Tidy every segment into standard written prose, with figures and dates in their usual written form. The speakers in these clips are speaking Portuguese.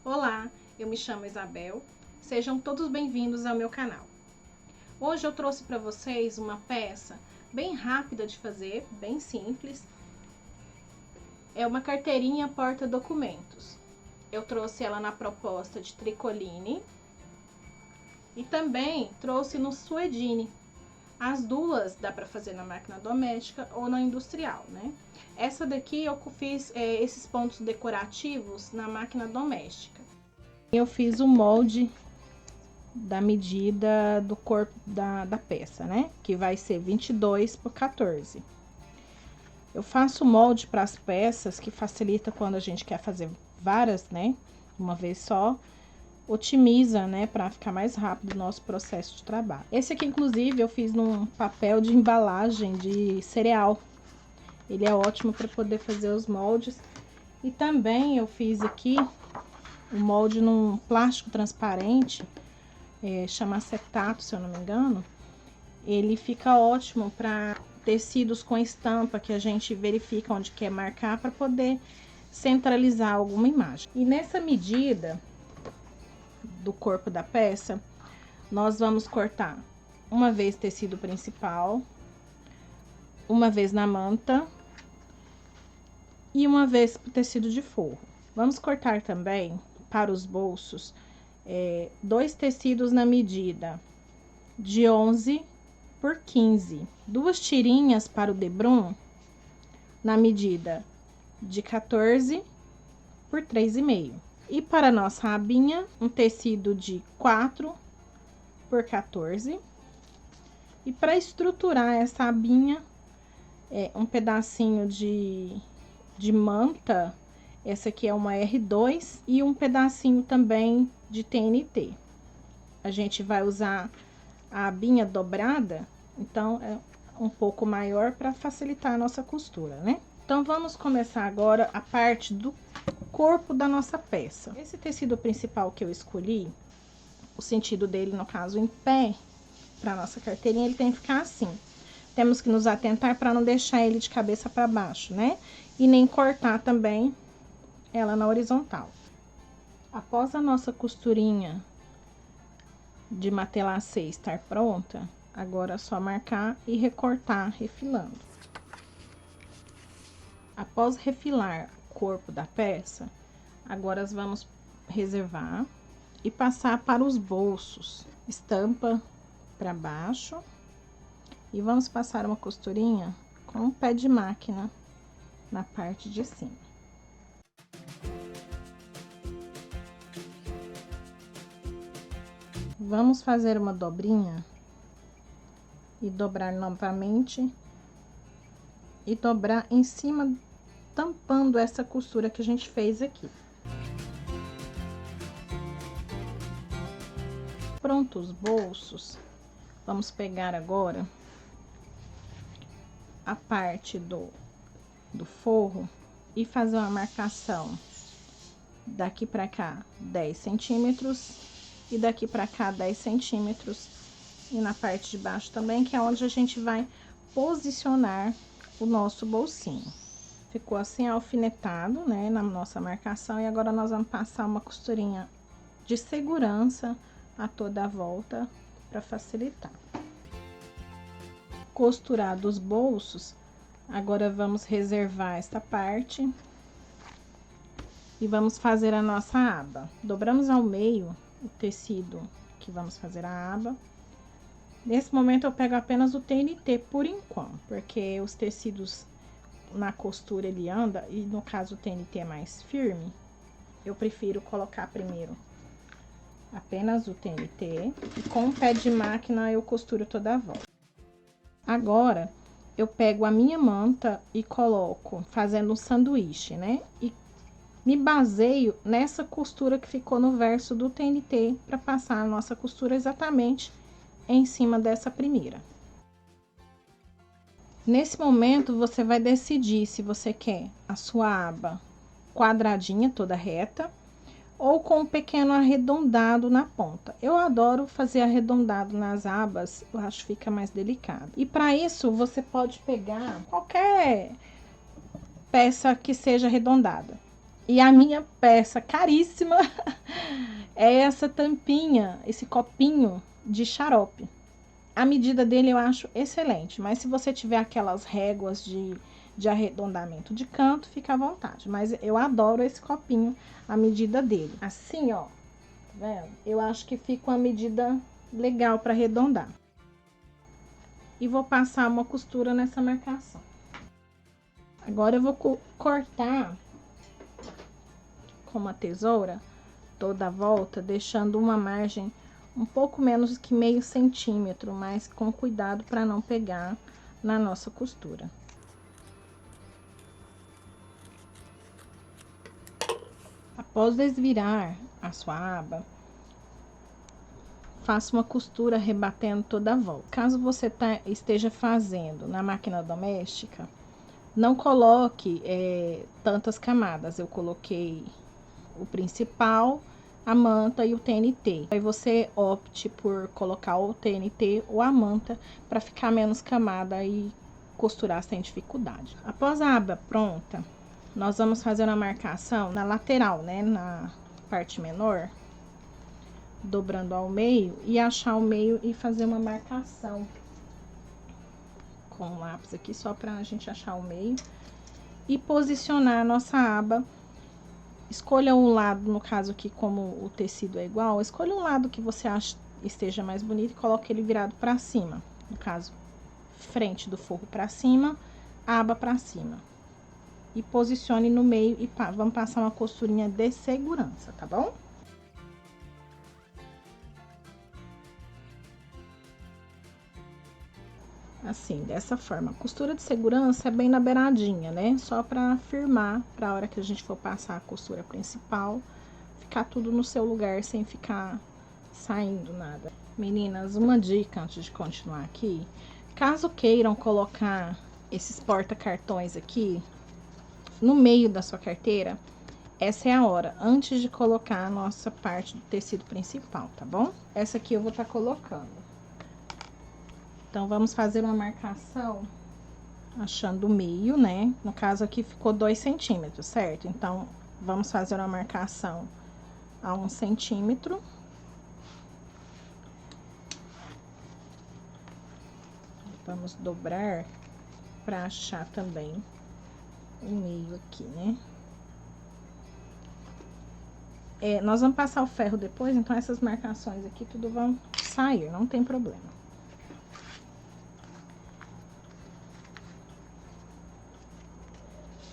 Olá, eu me chamo Isabel, sejam todos bem-vindos ao meu canal. Hoje eu trouxe para vocês uma peça bem rápida de fazer, bem simples. É uma carteirinha porta-documentos. Eu trouxe ela na proposta de tricoline e também trouxe no suedine. As duas dá para fazer na máquina doméstica ou na industrial, né? Essa daqui eu fiz esses pontos decorativos na máquina doméstica. Eu fiz o molde da medida do corpo da peça, né? Que vai ser 22 por 14. Eu faço molde para as peças, que facilita quando a gente quer fazer várias, né? Uma vez só. Otimiza, né, para ficar mais rápido o nosso processo de trabalho. Esse aqui, inclusive, eu fiz num papel de embalagem de cereal. Ele é ótimo para poder fazer os moldes. E também eu fiz aqui o molde num plástico transparente, chama acetato, se eu não me engano. Ele fica ótimo para tecidos com estampa, que a gente verifica onde quer marcar para poder centralizar alguma imagem. E nessa medida do corpo da peça, nós vamos cortar uma vez tecido principal, uma vez na manta e uma vez pro tecido de forro. Vamos cortar também para os bolsos dois tecidos na medida de 11 por 15, duas tirinhas para o debrum na medida de 14 por 3,5. E para a nossa abinha, um tecido de 4 por 14. E para estruturar essa abinha, um pedacinho de manta, essa aqui é uma R2, e um pedacinho também de TNT. A gente vai usar a abinha dobrada, então é um pouco maior para facilitar a nossa costura, né? Então, vamos começar agora a parte do corpo da nossa peça. Esse tecido principal que eu escolhi, o sentido dele, no caso, em pé, para nossa carteirinha, ele tem que ficar assim. Temos que nos atentar para não deixar ele de cabeça para baixo, né? E nem cortar também ela na horizontal. Após a nossa costurinha de matelacê estar pronta, agora é só marcar e recortar refilando. Após refilar o corpo da peça, agora vamos reservar e passar para os bolsos. Estampa para baixo e vamos passar uma costurinha com um pé de máquina na parte de cima. Vamos fazer uma dobrinha e dobrar novamente e dobrar em cima, tampando essa costura que a gente fez aqui. Pronto os bolsos, vamos pegar agora a parte do forro e fazer uma marcação daqui pra cá 10 centímetros e daqui pra cá 10 centímetros e na parte de baixo também, que é onde a gente vai posicionar o nosso bolsinho. Ficou assim alfinetado, né, na nossa marcação, e agora nós vamos passar uma costurinha de segurança a toda a volta para facilitar. Costurado os bolsos, agora vamos reservar esta parte e vamos fazer a nossa aba. Dobramos ao meio o tecido que vamos fazer a aba. Nesse momento eu pego apenas o TNT por enquanto, porque os tecidos na costura ele anda, e no caso o TNT é mais firme, eu prefiro colocar primeiro apenas o TNT e com o pé de máquina eu costuro toda a volta. Agora eu pego a minha manta e coloco fazendo um sanduíche, né? E me baseio nessa costura que ficou no verso do TNT para passar a nossa costura exatamente em cima dessa primeira. Nesse momento, você vai decidir se você quer a sua aba quadradinha, toda reta, ou com um pequeno arredondado na ponta. Eu adoro fazer arredondado nas abas, eu acho que fica mais delicado. E para isso, você pode pegar qualquer peça que seja arredondada E a minha peça caríssima é essa tampinha, esse copinho de xarope. A medida dele eu acho excelente, mas se você tiver aquelas réguas de arredondamento de canto, fica à vontade. Mas eu adoro esse copinho, a medida dele. Assim, ó, tá vendo? Eu acho que fica uma medida legal para arredondar. E vou passar uma costura nessa marcação. Agora eu vou cortar com uma tesoura toda a volta, deixando uma margem um pouco menos que meio centímetro, mas com cuidado para não pegar na nossa costura. Após desvirar a sua aba, faça uma costura rebatendo toda a volta. Caso você esteja fazendo na máquina doméstica, não coloque tantas camadas. Eu coloquei o principal, a manta e o TNT. Aí você opte por colocar o TNT ou a manta para ficar menos camada e costurar sem dificuldade. Após a aba pronta, nós vamos fazer uma marcação na lateral, né, na parte menor, dobrando ao meio e achar o meio e fazer uma marcação com o lápis aqui só para a gente achar o meio e posicionar a nossa aba. Escolha um lado, no caso aqui, como o tecido é igual, escolha um lado que você acha esteja mais bonito e coloque ele virado para cima. No caso, frente do forro para cima, aba para cima. E posicione no meio e vamos passar uma costurinha de segurança, tá bom? Assim, dessa forma. A costura de segurança é bem na beiradinha, né? Só pra firmar, pra hora que a gente for passar a costura principal, ficar tudo no seu lugar, sem ficar saindo nada. Meninas, uma dica antes de continuar aqui. Caso queiram colocar esses porta-cartões aqui no meio da sua carteira, essa é a hora, antes de colocar a nossa parte do tecido principal, tá bom? Essa aqui eu vou estar colocando. Então, vamos fazer uma marcação achando o meio, né? No caso aqui ficou 2 centímetros, certo? Então, vamos fazer uma marcação a 1 centímetro. Vamos dobrar para achar também o meio aqui, né? Nós vamos passar o ferro depois, então essas marcações aqui tudo vão sair, não tem problema.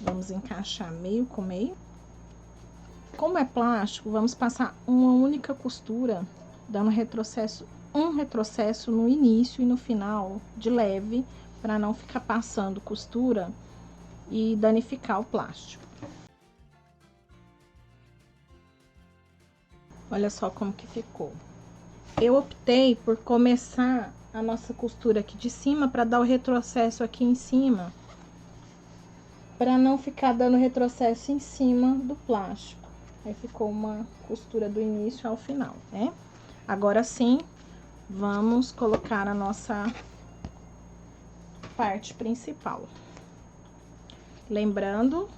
Vamos encaixar meio com meio. Como é plástico, vamos passar uma única costura, dando um retrocesso no início e no final, de leve, para não ficar passando costura e danificar o plástico. Olha só como que ficou. Eu optei por começar a nossa costura aqui de cima para dar o retrocesso aqui em cima, para não ficar dando retrocesso em cima do plástico. Aí ficou uma costura do início ao final, né? Agora sim, vamos colocar a nossa parte principal. Lembrando,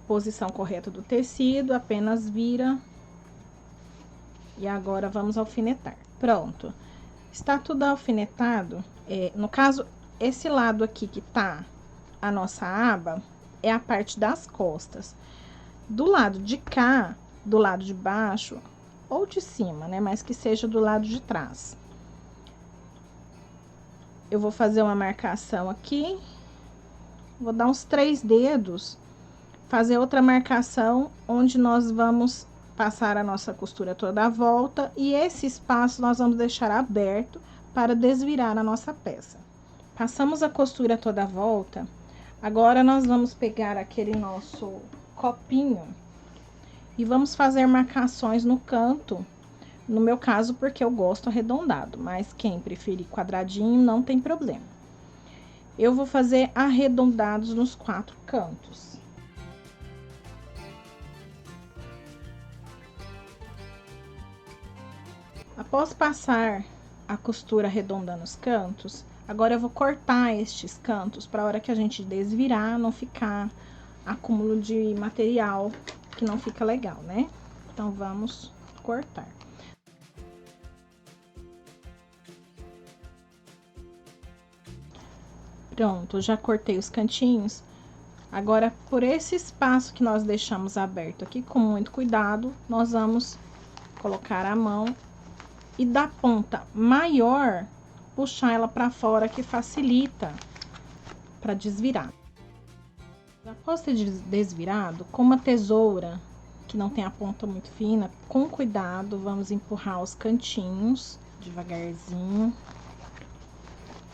posição correta do tecido, apenas vira. E agora vamos alfinetar. Pronto. Está tudo alfinetado. No caso, esse lado aqui que tá a nossa aba é a parte das costas. Do lado de cá, do lado de baixo ou de cima, né? Mas que seja do lado de trás. Eu vou fazer uma marcação aqui. Vou dar uns 3 dedos, fazer outra marcação onde nós vamos passar a nossa costura toda à volta e esse espaço nós vamos deixar aberto para desvirar a nossa peça. Passamos a costura toda à volta. Agora, nós vamos pegar aquele nosso copinho e vamos fazer marcações no canto. No meu caso, porque eu gosto arredondado, mas quem preferir quadradinho, não tem problema. Eu vou fazer arredondados nos 4 cantos. Após passar a costura arredondando os cantos, agora eu vou cortar estes cantos para a hora que a gente desvirar, não ficar acúmulo de material que não fica legal, né? Então, vamos cortar. Pronto, eu já cortei os cantinhos. Agora, por esse espaço que nós deixamos aberto aqui, com muito cuidado, nós vamos colocar a mão e da ponta maior, puxar ela para fora, que facilita para desvirar. Após ter desvirado, com uma tesoura que não tem a ponta muito fina, com cuidado, vamos empurrar os cantinhos devagarzinho,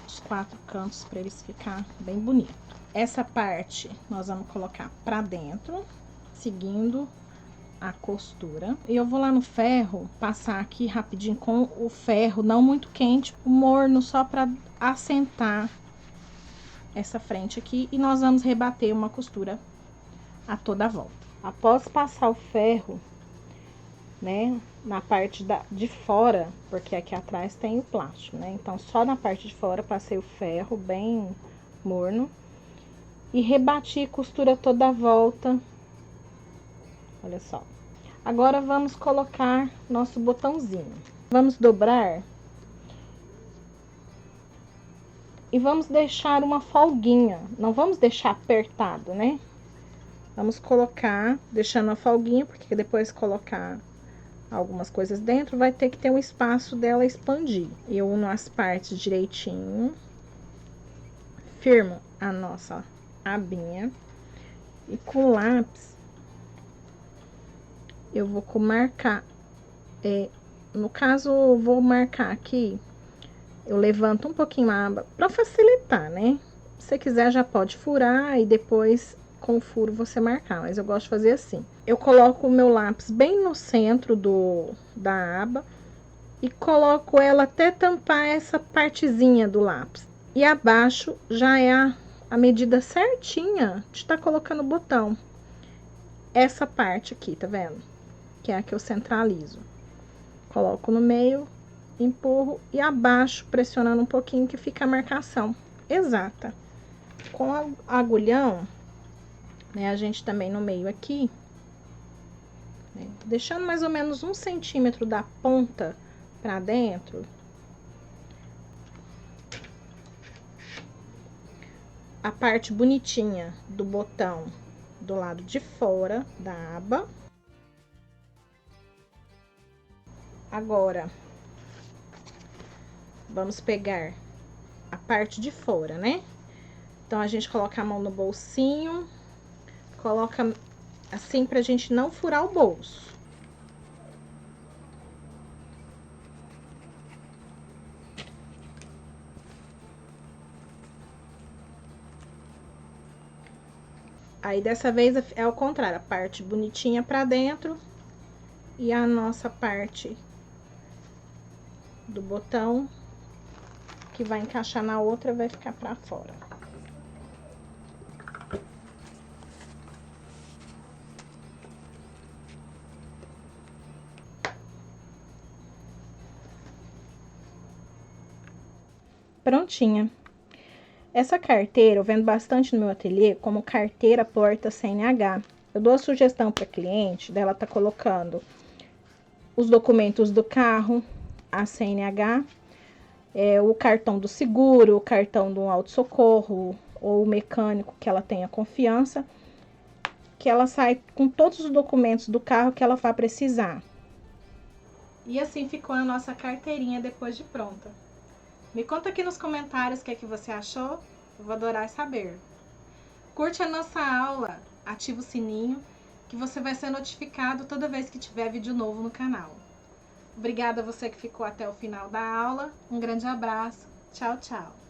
os 4 cantos, para eles ficar bem bonito. Essa parte nós vamos colocar para dentro, seguindo a costura. E eu vou lá no ferro, passar aqui rapidinho com o ferro não muito quente, morno, só para assentar essa frente aqui. E nós vamos rebater uma costura a toda a volta. Após passar o ferro, né, na parte de fora, porque aqui atrás tem o plástico, né? Então, só na parte de fora passei o ferro bem morno e rebati costura toda a volta. Olha só. Agora, vamos colocar nosso botãozinho. Vamos dobrar. E vamos deixar uma folguinha. Não vamos deixar apertado, né? Vamos colocar, deixando a folguinha, porque depois colocar algumas coisas dentro, vai ter que ter um espaço dela expandir. Eu uno as partes direitinho. Firmo a nossa abinha. E com o lápis, eu vou marcar, no caso, eu vou marcar aqui, eu levanto um pouquinho a aba para facilitar, né? Se você quiser, já pode furar e depois com o furo você marcar, mas eu gosto de fazer assim. Eu coloco o meu lápis bem no centro da aba e coloco ela até tampar essa partezinha do lápis. E abaixo já é a medida certinha de estar colocando o botão. Essa parte aqui, tá vendo? Que é a que eu centralizo. Coloco no meio, empurro e abaixo, pressionando um pouquinho, que fica a marcação exata. Com o agulhão, né, a gente também no meio aqui, né, deixando mais ou menos 1 centímetro da ponta pra dentro. A parte bonitinha do botão do lado de fora da aba. Agora, vamos pegar a parte de fora, né? Então, a gente coloca a mão no bolsinho, coloca assim pra gente não furar o bolso. Aí, dessa vez, é ao contrário, a parte bonitinha pra dentro e a nossa parte do botão, que vai encaixar na outra, vai ficar pra fora. Prontinha. Essa carteira eu vendo bastante no meu ateliê como carteira porta CNH. Eu dou a sugestão para cliente dela tá colocando os documentos do carro, a CNH, o cartão do seguro, o cartão do auto-socorro ou o mecânico que ela tenha confiança, que ela sai com todos os documentos do carro que ela vai precisar. E assim ficou a nossa carteirinha depois de pronta. Me conta aqui nos comentários o que é que você achou, eu vou adorar saber. Curte a nossa aula, ativa o sininho, que você vai ser notificado toda vez que tiver vídeo novo no canal. Obrigada a você que ficou até o final da aula, um grande abraço, tchau, tchau!